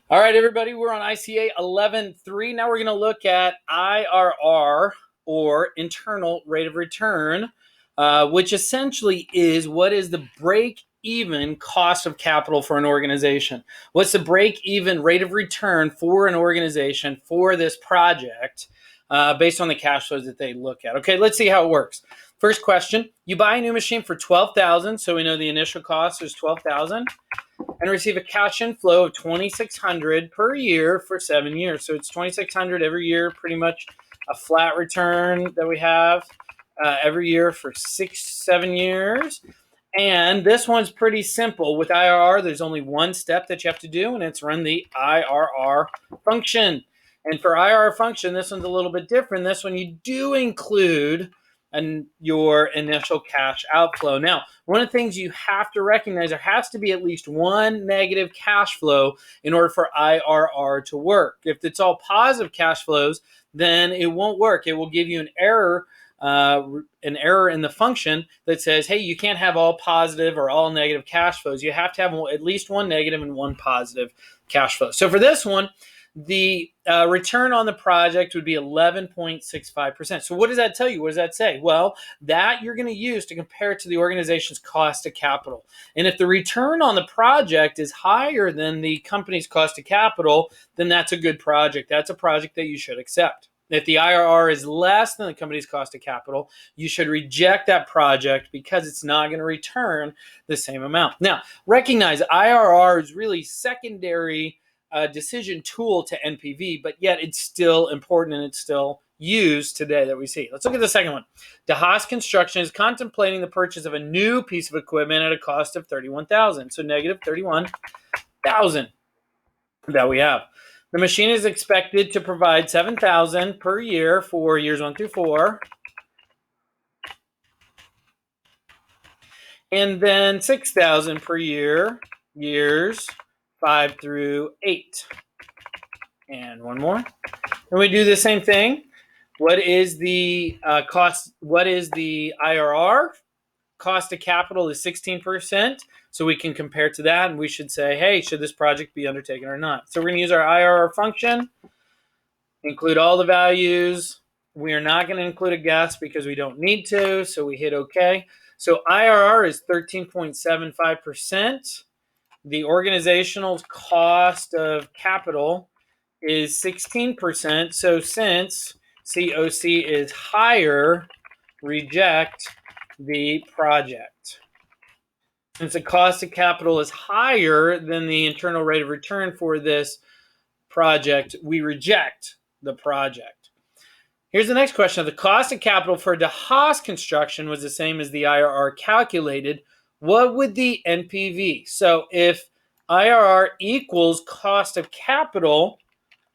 All right, everybody, we're on ICA 11.3. Now we're going to look at IRR, or internal rate of return, which essentially is what is the break-even cost of capital for an organization. What's the break-even rate of return for an organization for this project based on the cash flows that they look at. Okay, let's see how it works. First question, you buy a new machine for $12,000, so we know the initial cost is $12,000. And receive a cash inflow of $2,600 per year for 7 years. So it's $2,600 every year, pretty much a flat return that we have every year for 7 years. And this one's pretty simple. With IRR, there's only one step that you have to do, and it's run the IRR function. And for IRR function, this one's a little bit different. This one, you do include your initial cash outflow. Now, one of the things you have to recognize, there has to be at least one negative cash flow in order for IRR to work. If it's all positive cash flows, then it won't work. It will give you an error in the function that says, hey, you can't have all positive or all negative cash flows. You have to have at least one negative and one positive cash flow. So for this one, the return on the project would be 11.65%. So what does that tell you? What does that say? Well, that you're going to use to compare it to the organization's cost of capital. And if the return on the project is higher than the company's cost of capital, then that's a good project. That's a project that you should accept. If the IRR is less than the company's cost of capital, you should reject that project because it's not going to return the same amount. Now, recognize IRR is really secondary decision tool to NPV, but yet it's still important and it's still used today that we see. Let's look at the second one. DeHaas Construction is contemplating the purchase of a new piece of equipment at a cost of $31,000. So negative $31,000 that we have. The machine is expected to provide $7,000 per year for years 1 through 4. And then $6,000 per year, years 5 through 8. And one more. And we do the same thing. What is the cost? What is the IRR? Cost of capital is 16%. So we can compare to that, and we should say, hey, should this project be undertaken or not? So we're going to use our IRR function, include all the values. We are not going to include a guess because we don't need to, so we hit OK. So IRR is 13.75%. The organizational cost of capital is 16%. So since COC is higher, reject the project. Since the cost of capital is higher than the internal rate of return for this project, we reject the project. Here's the next question. The cost of capital for DeHaas Construction was the same as the IRR calculated. What would the NPV? So if IRR equals cost of capital,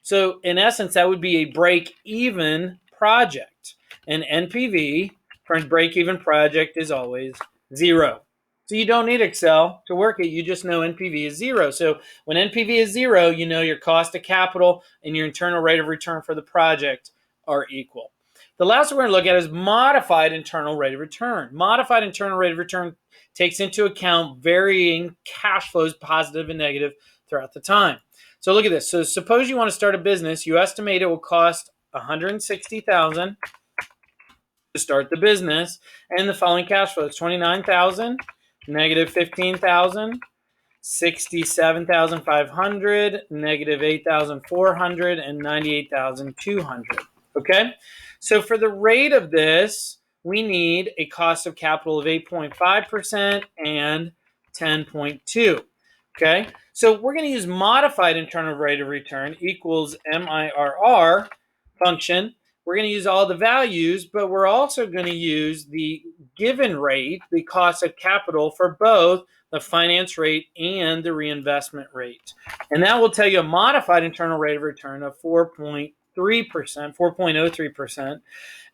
so in essence, that would be a break-even project. And NPV for a break-even project is always 0. So you don't need Excel to work it. You just know NPV is 0. So when NPV is 0, you know your cost of capital and your internal rate of return for the project are equal. The last one we're going to look at is modified internal rate of return. Modified internal rate of return takes into account varying cash flows, positive and negative, throughout the time. So look at this. So suppose you want to start a business. You estimate it will cost $160,000 to start the business, and the following cash flows: $29,000, negative $15,000, $67,500, negative $8,400, and $98,200. Okay, so for the rate of this, we need a cost of capital of 8.5% and 10.2. Okay, so we're going to use modified internal rate of return equals MIRR function. We're going to use all the values, but we're also going to use the given rate, the cost of capital, for both the finance rate and the reinvestment rate. And that will tell you a modified internal rate of return of 4.03%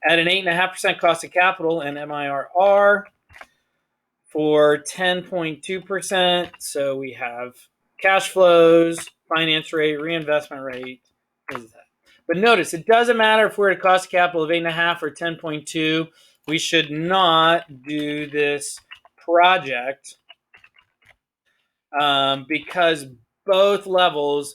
at an 8.5% cost of capital and MIRR for 10.2%. So we have cash flows, finance rate, reinvestment rate is that. But notice, it doesn't matter if we're at a cost of capital of 8.5 or 10.2. We should not do this project because both levels